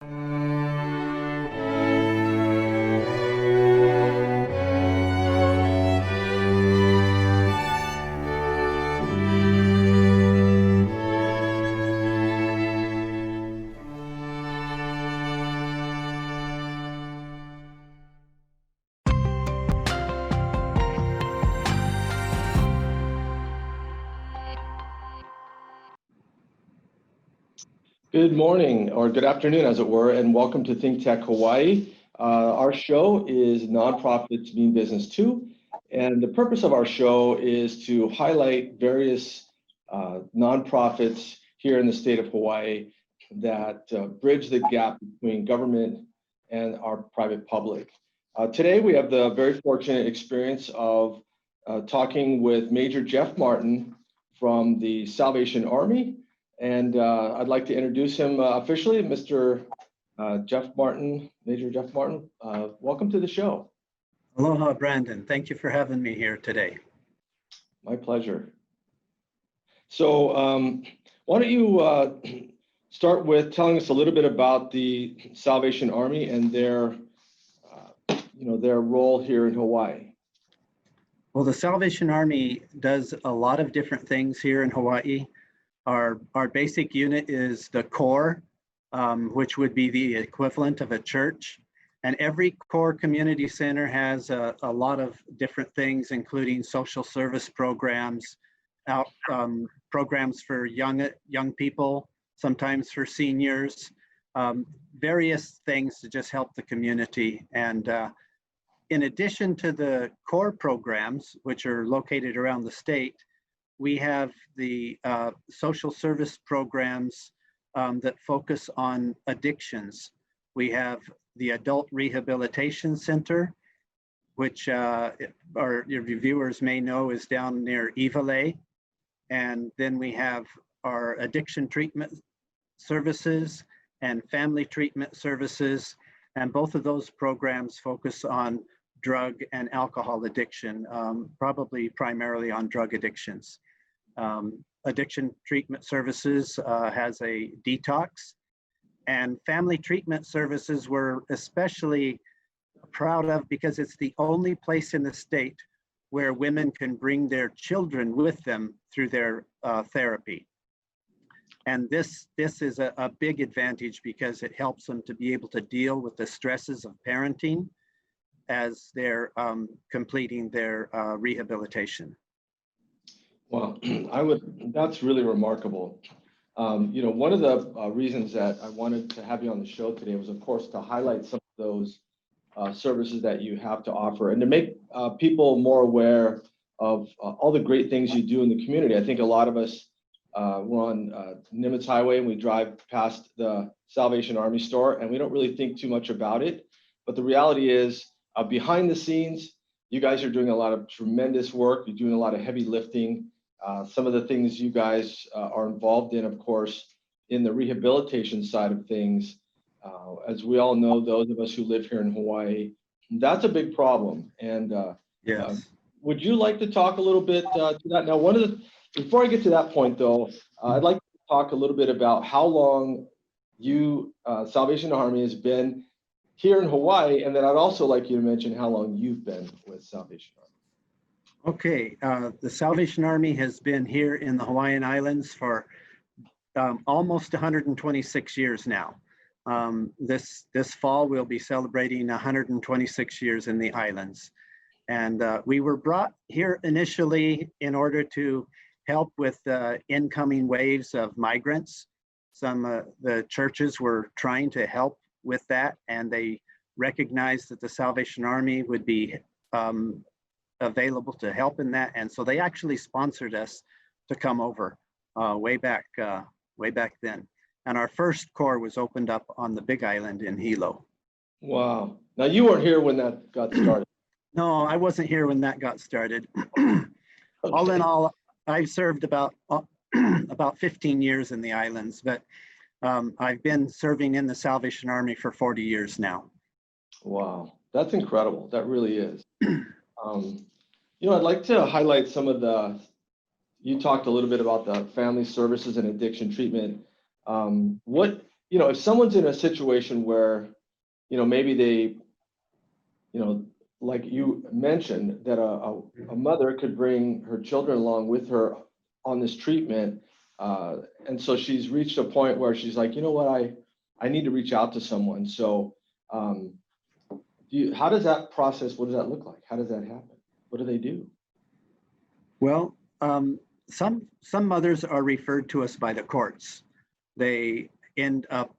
Good morning, or good afternoon, as it were, and welcome to ThinkTech Hawaii. Our show is Nonprofits Mean Business Too, and the purpose of our show is to highlight various nonprofits here in the state of Hawaii that bridge the gap between government and our private public. Today, we have the very fortunate experience of talking with Major Jeff Martin from the Salvation Army. And I'd like to introduce him officially, Mr. Jeff Martin, Major Jeff Martin. Welcome to the show. Aloha, Brandon. Thank you for having me here today. My pleasure. So why don't you start with telling us a little bit about the Salvation Army and their role here in Hawaii. Well, the Salvation Army does a lot of different things here in Hawaii. Our basic unit is the Corps, which would be the equivalent of a church. And every Corps community center has a lot of different things, including social service programs, programs for young people, sometimes for seniors, various things to just help the community. And in addition to the Corps programs, which are located around the state, we have the social service programs that focus on addictions. We have the Adult Rehabilitation Center, which your viewers may know is down near Iwalei. And then we have our addiction treatment services and family treatment services. And both of those programs focus on drug and alcohol addiction, probably primarily on drug addictions. Addiction treatment services has a detox, and family treatment services we're especially proud of because it's the only place in the state where women can bring their children with them through their therapy. And this is a big advantage because it helps them to be able to deal with the stresses of parenting as they're completing their rehabilitation. Well, that's really remarkable. One of the reasons that I wanted to have you on the show today was, of course, to highlight some of those services that you have to offer and to make people more aware of all the great things you do in the community. I think a lot of us, we're on Nimitz Highway and we drive past the Salvation Army store and we don't really think too much about it. But the reality is, behind the scenes, you guys are doing a lot of tremendous work. You're doing a lot of heavy lifting. Some of the things you guys are involved in, of course, in the rehabilitation side of things, as we all know, those of us who live here in Hawaii, that's a big problem. And yes. Would you like to talk a little bit to that? Now, before I get to that point, though, I'd like to talk a little bit about how long Salvation Army, has been here in Hawaii, and then I'd also like you to mention how long you've been with Salvation Army. Okay, the Salvation Army has been here in the Hawaiian Islands for almost 126 years now. This fall, we'll be celebrating 126 years in the islands. And we were brought here initially in order to help with incoming waves of migrants. Some the churches were trying to help with that, and they recognized that the Salvation Army would be available to help in that, and so they actually sponsored us to come over way back then. And our first Corps was opened up on the Big Island in Hilo. Wow! Now you weren't here when that got started. No, I wasn't here when that got started. Okay. All in all, I've served about 15 years in the islands, but I've been serving in the Salvation Army for 40 years now. Wow, that's incredible. That really is. I'd like to highlight some of you talked a little bit about the family services and addiction treatment. What if someone's in a situation where, maybe they, like you mentioned, that a mother could bring her children along with her on this treatment. And so she's reached a point where she's like, you know what, I need to reach out to someone. So how does that process, what does that look like? How does that happen? What do they do? Well, some mothers are referred to us by the courts. They end up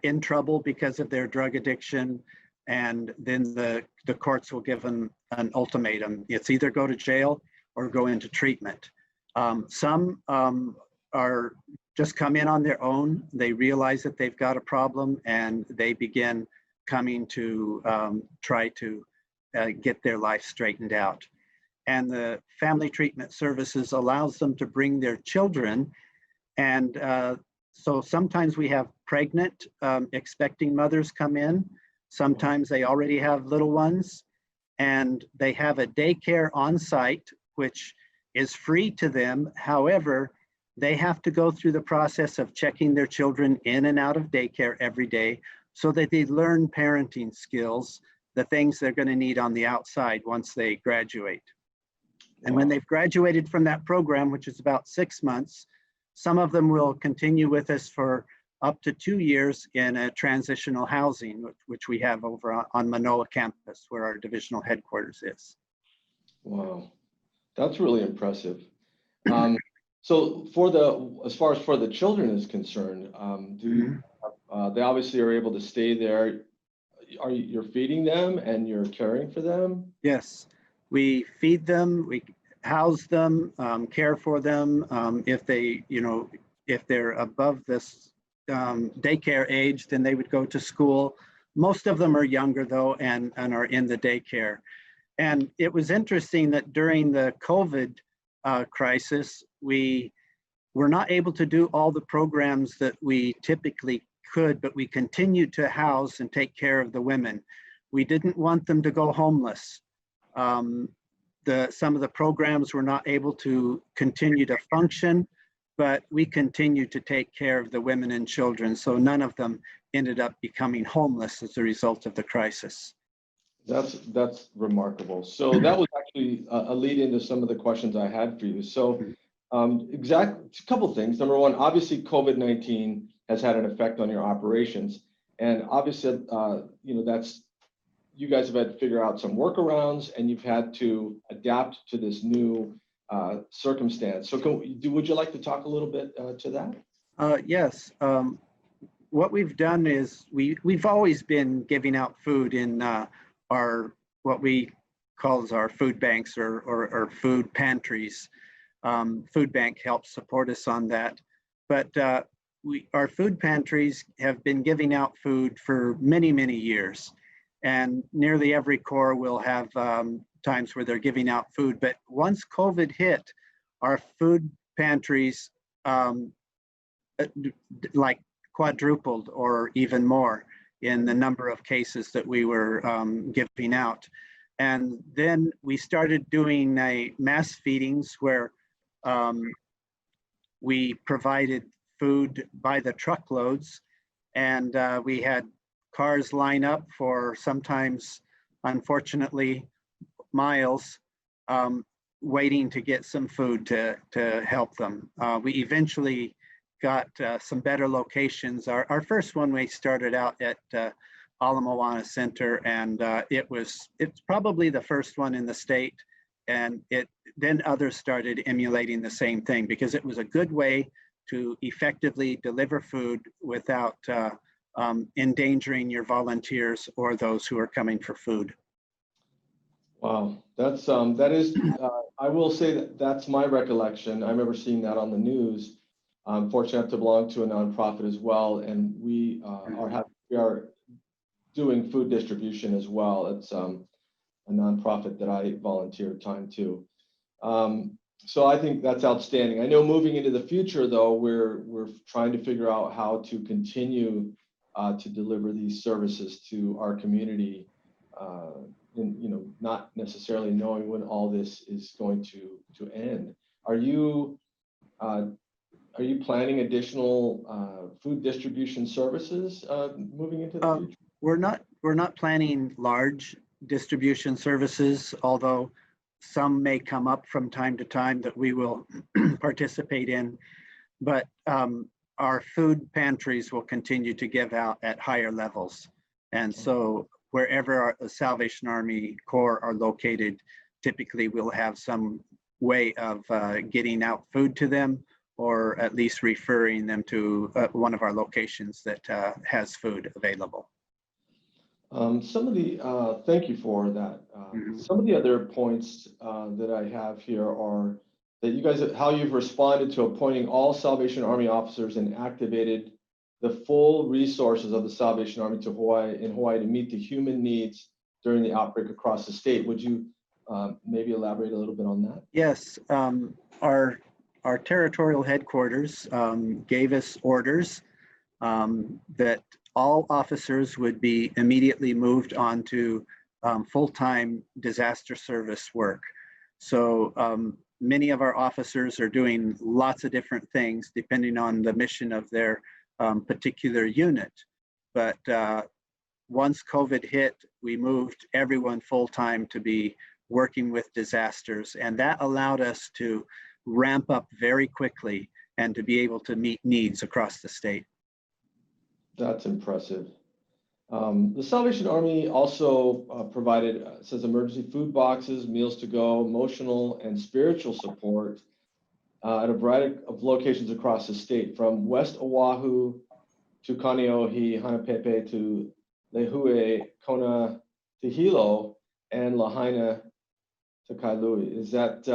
in trouble because of their drug addiction, and then the courts will give them an ultimatum. It's either go to jail or go into treatment. Some are just come in on their own. They realize that they've got a problem, and they begin coming to try to get their life straightened out. And the Family Treatment Services allows them to bring their children. And so sometimes we have pregnant, expecting mothers come in. Sometimes they already have little ones, and they have a daycare on site, which is free to them. However, they have to go through the process of checking their children in and out of daycare every day so that they learn parenting skills, the things they're going to need on the outside once they graduate. And when they've graduated from that program, which is about 6 months, some of them will continue with us for up to 2 years in a transitional housing, which we have over on Manoa campus, where our divisional headquarters is. Wow, that's really impressive. So as far as for the children is concerned, they obviously are able to stay there. You're feeding them and you're caring for them? Yes. We feed them, we house them, care for them. If they, if they're above this daycare age, then they would go to school. Most of them are younger though, and are in the daycare. And it was interesting that during the COVID crisis, we were not able to do all the programs that we typically could, but we continued to house and take care of the women. We didn't want them to go homeless. Some of the programs were not able to continue to function, but we continued to take care of the women and children. So none of them ended up becoming homeless as a result of the crisis. That's remarkable. So that was actually a lead into some of the questions I had for you. So a couple of things. Number one, obviously COVID-19 has had an effect on your operations. And obviously, you guys have had to figure out some workarounds, and you've had to adapt to this new circumstance. So would you like to talk a little bit to that? Yes. What we've done is we've always been giving out food in our, what we call our food banks or food pantries. Food bank helps support us on that. But our food pantries have been giving out food for many, many years. And nearly every corps will have times where they're giving out food. But once COVID hit, our food pantries like quadrupled or even more in the number of cases that we were giving out. And then we started doing mass feedings where we provided food by the truckloads, and we had cars line up for sometimes, unfortunately, miles, waiting to get some food to help them. We eventually got some better locations. Our first one, we started out at Ala Moana Center, and it's probably the first one in the state. And then others started emulating the same thing because it was a good way to effectively deliver food without endangering your volunteers or those who are coming for food. Wow, that is, I will say that's my recollection. I remember seeing that on the news. I'm fortunate to belong to a nonprofit as well, and we are doing food distribution as well. It's a nonprofit that I volunteer time to. So I think that's outstanding. I know moving into the future, though, we're trying to figure out how to continue to deliver these services to our community, and not necessarily knowing when all this is going to end. Are you are you planning additional food distribution services moving into the future? We're not planning large distribution services, although some may come up from time to time that we will participate in. But our food pantries will continue to give out at higher levels. And so wherever the Salvation Army Corps are located, typically we'll have some way of getting out food to them, or at least referring them to one of our locations that has food available. Thank you for that. Some of the other points that I have here are that you guys, how you've responded to appointing all Salvation Army officers and activated the full resources of the Salvation Army to Hawaii to meet the human needs during the outbreak across the state. Would you maybe elaborate a little bit on that? Yes, our territorial headquarters gave us orders that all officers would be immediately moved on to full-time disaster service work. So many of our officers are doing lots of different things depending on the mission of their particular unit. But once COVID hit, we moved everyone full-time to be working with disasters, and that allowed us to ramp up very quickly and to be able to meet needs across the state. That's impressive. The Salvation Army also provided, says, emergency food boxes, meals to go, emotional and spiritual support at a variety of locations across the state, from West Oahu to Kaneohe, Hanapepe to Lehue, Kona to Hilo, and Lahaina to Kailui. Is that,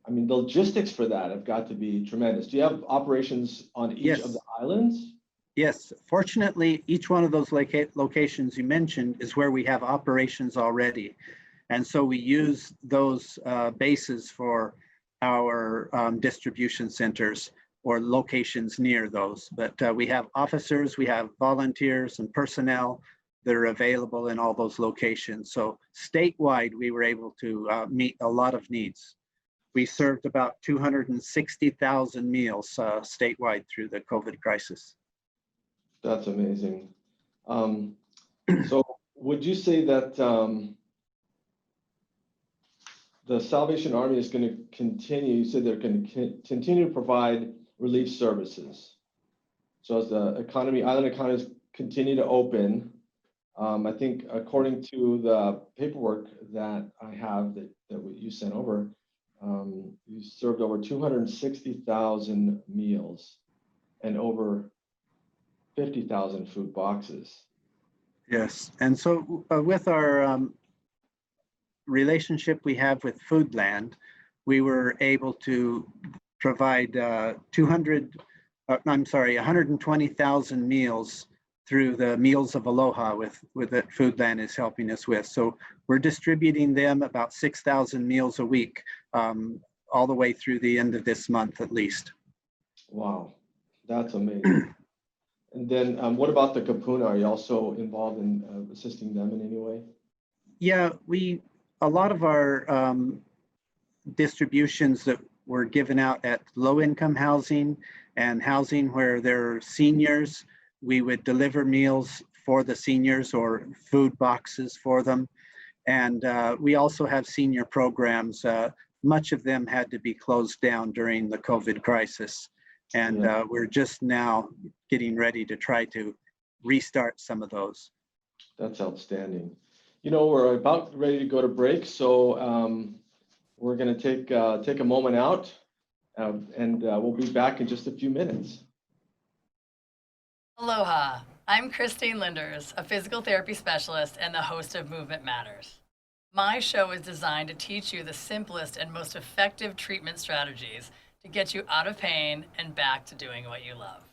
I mean, the logistics for that have got to be tremendous. Do you have operations on each of the islands? Yes, fortunately, each one of those locations you mentioned is where we have operations already. And so we use those bases for our distribution centers or locations near those. But we have officers, we have volunteers and personnel that are available in all those locations. So statewide, we were able to meet a lot of needs. We served about 260,000 meals statewide through the COVID crisis. That's amazing. So would you say that the Salvation Army is going to continue, you said they're going to continue to provide relief services. So as the island economies continue to open, I think according to the paperwork that I have that you sent over, you served over 260,000 meals and over 50,000 food boxes. Yes, and so with our relationship we have with Foodland, we were able to provide 120,000 meals through the Meals of Aloha with that Foodland is helping us with. So we're distributing them about 6,000 meals a week, all the way through the end of this month at least. Wow, that's amazing. And then what about the Kapuna? Are you also involved in assisting them in any way? Yeah, a lot of our distributions that were given out at low-income housing and housing where there are seniors, we would deliver meals for the seniors or food boxes for them. And we also have senior programs. Much of them had to be closed down during the COVID crisis. And we're just now getting ready to try to restart some of those. That's outstanding. You know, we're about ready to go to break, so we're going to take a moment out, and we'll be back in just a few minutes. Aloha, I'm Christine Linders, a physical therapy specialist and the host of Movement Matters. My show is designed to teach you the simplest and most effective treatment strategies to get you out of pain and back to doing what you love.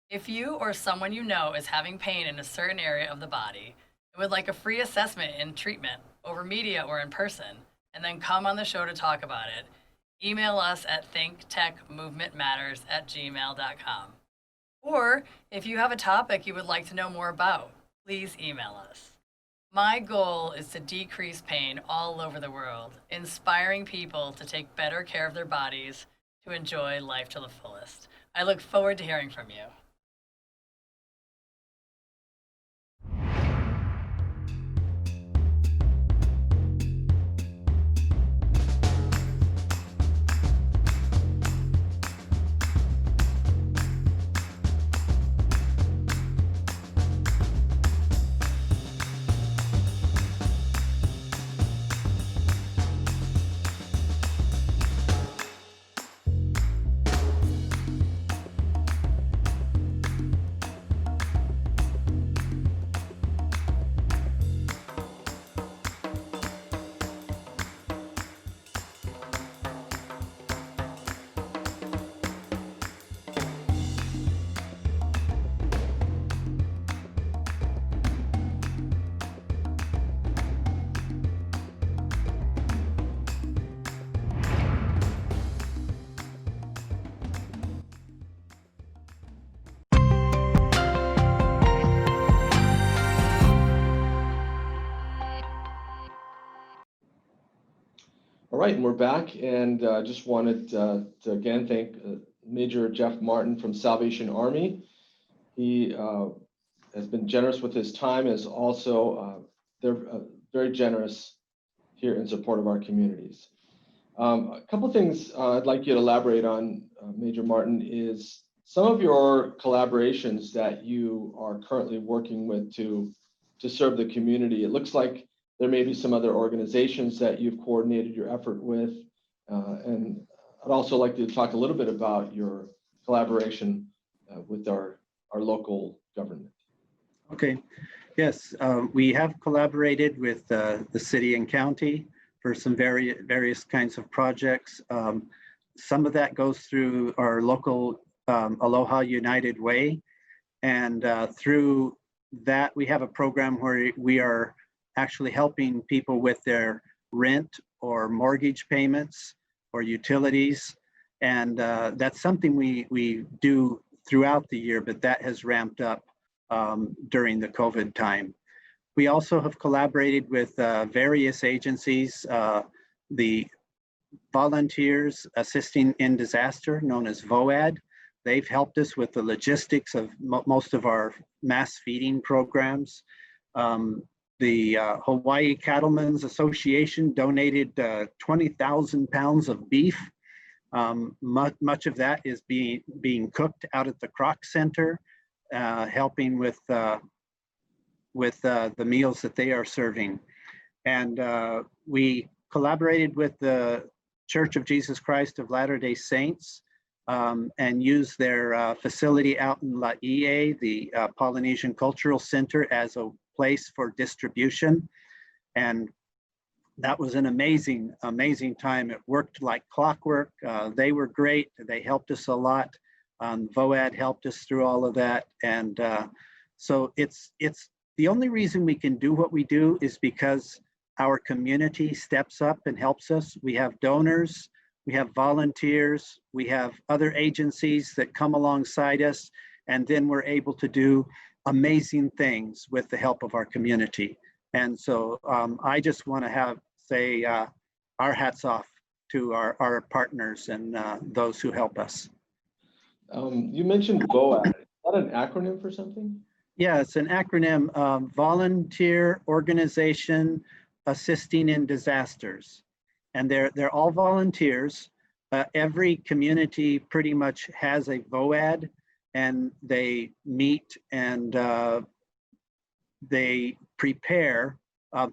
If you or someone you know is having pain in a certain area of the body and would like a free assessment in treatment over media or in person, and then come on the show to talk about it, email us at thinktechmovementmatters@gmail.com. Or if you have a topic you would like to know more about, please email us. My goal is to decrease pain all over the world, inspiring people to take better care of their bodies, to enjoy life to the fullest. I look forward to hearing from you. All right, and we're back, and just wanted to again thank Major Jeff Martin from Salvation Army. He has been generous with his time, as also they're very generous here in support of our communities. A couple of things I'd like you to elaborate on, Major Martin, is some of your collaborations that you are currently working with to serve the community. It looks like there may be some other organizations that you've coordinated your effort with. And I'd also like to talk a little bit about your collaboration with our local government. Okay, yes, we have collaborated with the city and county for some various kinds of projects. Some of that goes through our local Aloha United Way. And through that, we have a program where we are actually helping people with their rent or mortgage payments or utilities. And that's something we do throughout the year, but that has ramped up during the COVID time. We also have collaborated with various agencies, the Volunteers Assisting in Disaster, known as VOAD. They've helped us with the logistics of most of our mass feeding programs. The Hawaii Cattlemen's Association donated 20,000 pounds of beef. Much of that is being cooked out at the Croc Center, helping with the meals that they are serving. And we collaborated with the Church of Jesus Christ of Latter-day Saints and used their facility out in Laie, the Polynesian Cultural Center, as a place for distribution. And that was an amazing time. It worked like clockwork. They were great. They helped us a lot. VOAD helped us through all of that. And so it's the only reason we can do what we do is because our community steps up and helps us. We have donors, we have volunteers, we have other agencies that come alongside us, and then we're able to do amazing things with the help of our community. And so I just want to say our hats off to our partners and those who help us. You mentioned VOAD. Is that an acronym for something? Yeah, it's an acronym, Volunteer Organization Assisting in Disasters. And they're all volunteers. Every community pretty much has a VOAD, and they meet and they prepare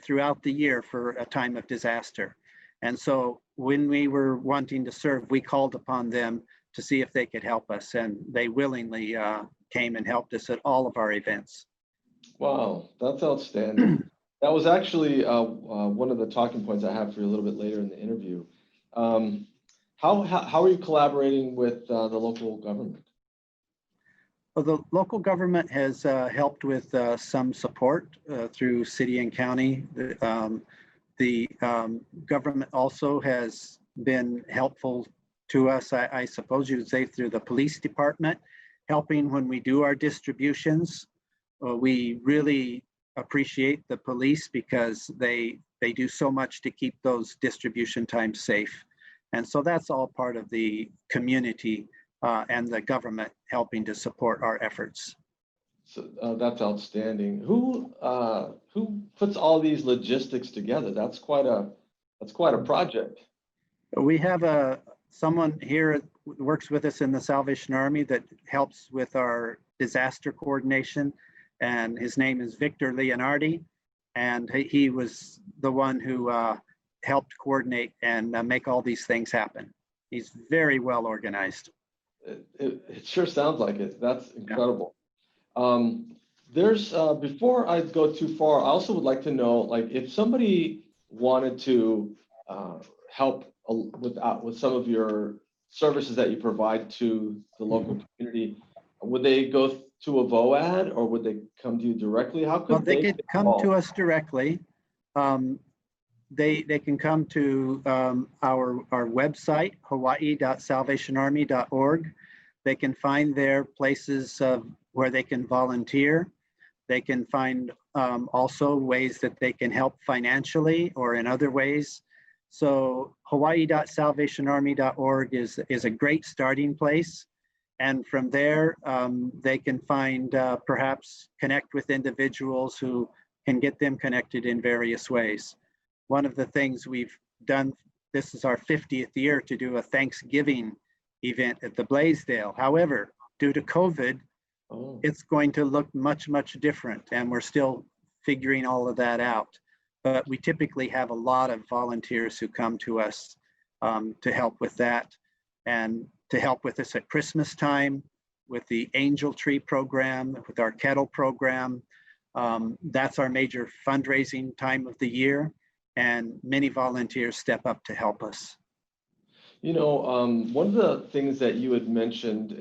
throughout the year for a time of disaster. And so when we were wanting to serve, we called upon them to see if they could help us, and they willingly came and helped us at all of our events. Wow, that's outstanding. That was actually one of the talking points I have for you a little bit later in the interview. How are you collaborating with the local government? Well, the local government has helped with some support through city and county. The government also has been helpful to us, I suppose you would say, through the police department, helping when we do our distributions. We really appreciate the police because they do so much to keep those distribution times safe. And so that's all part of the community and the government helping to support our efforts. So that's outstanding. Who puts all these logistics together? That's quite a project. We have someone here that works with us in the Salvation Army that helps with our disaster coordination, and his name is Victor Leonardi, and he was the one who helped coordinate and make all these things happen. He's very well organized. It sure sounds like it. That's incredible. There's before I go too far, I also would like to know, like, if somebody wanted to help with some of your services that you provide to the local community, would they go to a VOAD or would they come to you directly? How could Well, they could come to us directly. They can come to our website, hawaii.salvationarmy.org. They can find their places where they can volunteer. They can find also ways that they can help financially or in other ways. So hawaii.salvationarmy.org is a great starting place. And from there, they can find perhaps connect with individuals who can get them connected in various ways. One of the things we've done, this is our 50th year to do a Thanksgiving event at the Blaisdell. However, due to COVID, it's going to look much, much different, and we're still figuring all of that out. But we typically have a lot of volunteers who come to us to help with that, and to help with us at Christmas time, with the Angel Tree program, with our kettle program. That's our major fundraising time of the year, and many volunteers step up to help us. You know, one of the things that you had mentioned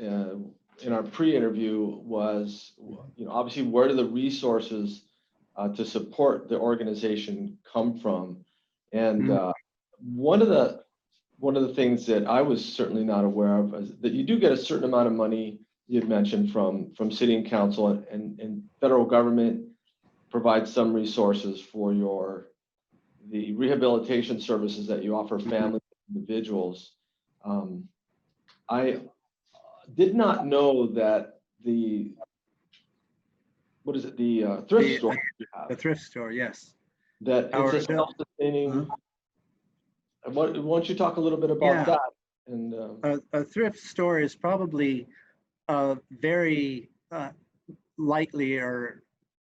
in our pre-interview was, you know, obviously, where do the resources to support the organization come from? And one of the things that I was certainly not aware of is that you do get a certain amount of money, you had mentioned, from city and council, and federal government provides some resources for the rehabilitation services that you offer families and individuals. I did not know that the thrift store you have, The thrift store, yes. that it's a self-sustaining. Why don't you talk a little bit about that? And a thrift store is probably very lightly, or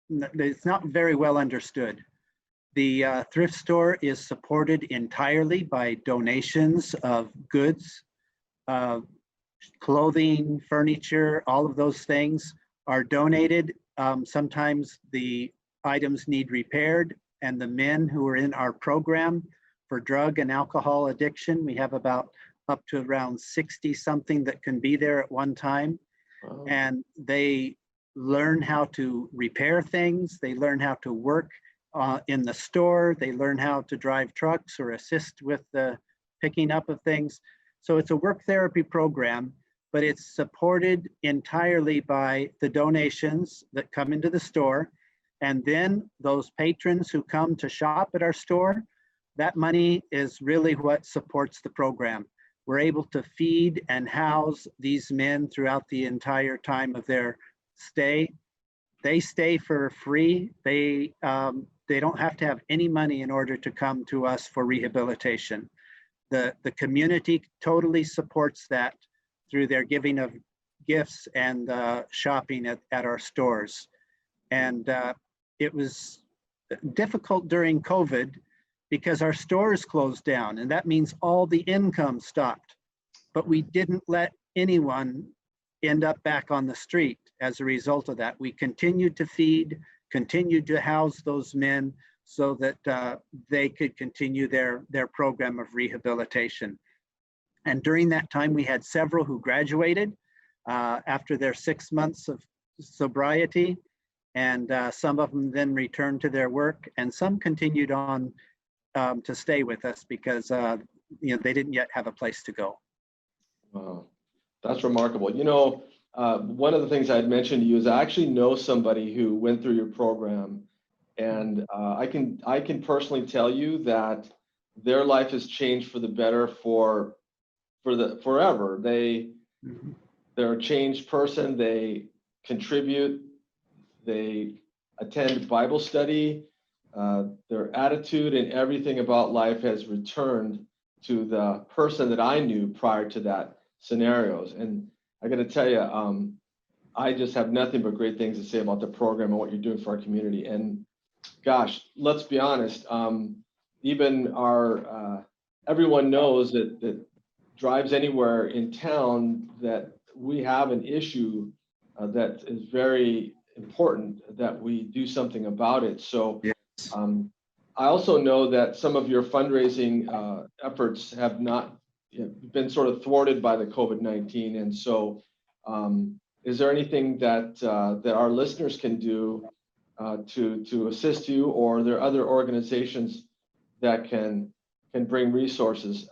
it's not very well understood. The thrift store is supported entirely by donations of goods, clothing, furniture. All of those things are donated. Sometimes the items need repaired, and the men who are in our program for drug and alcohol addiction, we have about up to around 60 something that can be there at one time. Wow. And they learn how to repair things. They learn how to work in the store. They learn how to drive trucks or assist with the picking up of things. So it's a work therapy program, but it's supported entirely by the donations that come into the store. And then those patrons who come to shop at our store, that money is really what supports the program. We're able to feed and house these men throughout the entire time of their stay. They stay for free. They don't have to have any money in order to come to us for rehabilitation. The community totally supports that through their giving of gifts and shopping at our stores. And it was difficult during COVID because our stores closed down, and that means all the income stopped. But we didn't let anyone end up back on the street as a result of that. We continued to feed, continued to house those men so that they could continue their program of rehabilitation. And during that time, we had several who graduated after their 6 months of sobriety, and some of them then returned to their work, and some continued on to stay with us because they didn't yet have a place to go. Wow, that's remarkable. You know, one of the things I had mentioned to you is I actually know somebody who went through your program, and I can personally tell you that their life has changed for the better forever. They're a changed person. They contribute. They attend Bible study. Their attitude and everything about life has returned to the person that I knew prior to that scenarios. And I got to tell you, I just have nothing but great things to say about the program and what you're doing for our community. And gosh, let's be honest. Even our everyone knows that drives anywhere in town that we have an issue that is very important that we do something about it. So I also know that some of your fundraising efforts have not been sort of thwarted by the COVID-19. And so is there anything that that our listeners can do to assist you, or are there other organizations that can bring resources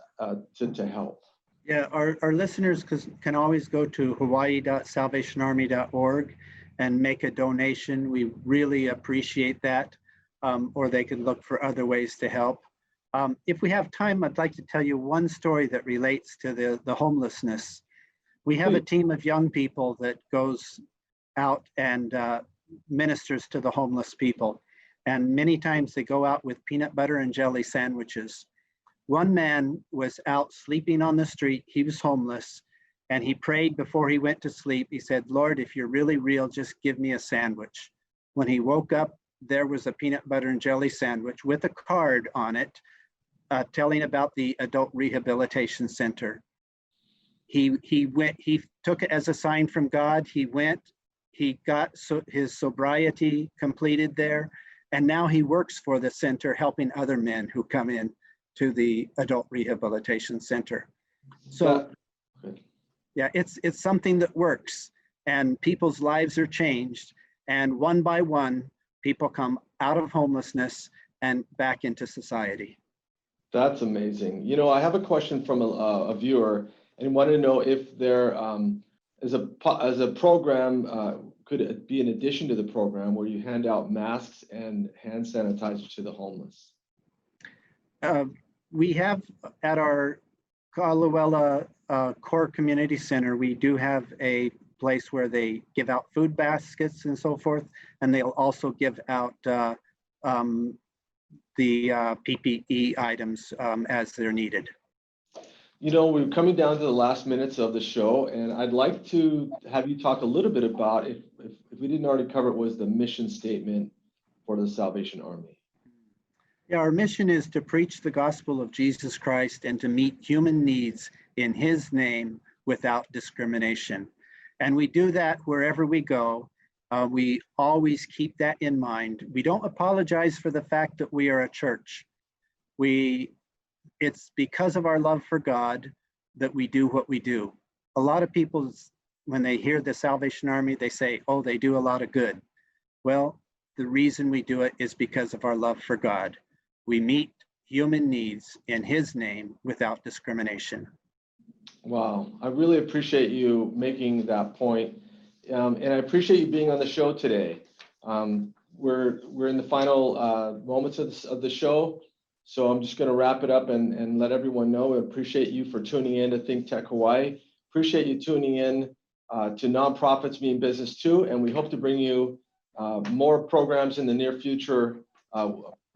to help? Yeah, our listeners can always go to hawaii.salvationarmy.org and make a donation. We really appreciate that. Or they can look for other ways to help. If we have time, I'd like to tell you one story that relates to the homelessness. We have a team of young people that goes out and ministers to the homeless people. And many times they go out with peanut butter and jelly sandwiches. One man was out sleeping on the street. He was homeless, and he prayed before he went to sleep. He said, "Lord, if you're really real, just give me a sandwich." When he woke up, there was a peanut butter and jelly sandwich with a card on it telling about the Adult Rehabilitation Center. He took it as a sign from God. He went, he got his sobriety completed there, and now he works for the center, helping other men who come in to the Adult Rehabilitation Center. So yeah, it's something that works, and people's lives are changed, and one by one, people come out of homelessness and back into society. That's amazing. You know, I have a question from a viewer and wanted to know if there is a program, could it be in addition to the program where you hand out masks and hand sanitizer to the homeless? We have at our Kalawela Core Community Center, we do have a place where they give out food baskets and so forth, and they'll also give out the PPE items as they're needed. You know, we're coming down to the last minutes of the show, and I'd like to have you talk a little bit about, if we didn't already cover it, was the mission statement for the Salvation Army. Yeah, our mission is to preach the gospel of Jesus Christ and to meet human needs in his name without discrimination. And we do that wherever we go. We always keep that in mind. We don't apologize for the fact that we are a church. It's because of our love for God that we do what we do. A lot of people, when they hear the Salvation Army, they say, oh, they do a lot of good. Well, the reason we do it is because of our love for God. We meet human needs in his name without discrimination. Wow, I really appreciate you making that point. And I appreciate you being on the show today. We're in the final moments of the show. So I'm just going to wrap it up and let everyone know. I appreciate you for tuning in to ThinkTech Hawaii. Appreciate you tuning in to Nonprofits Mean Business Too. And we hope to bring you more programs in the near future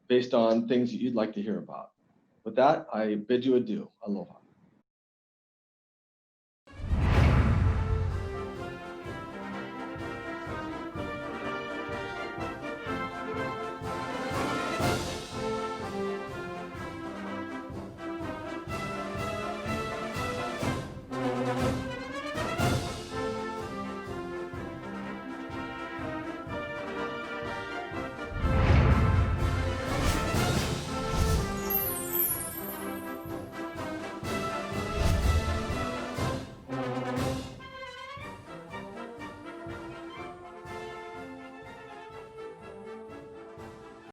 based on things that you'd like to hear about. With that, I bid you adieu. Aloha.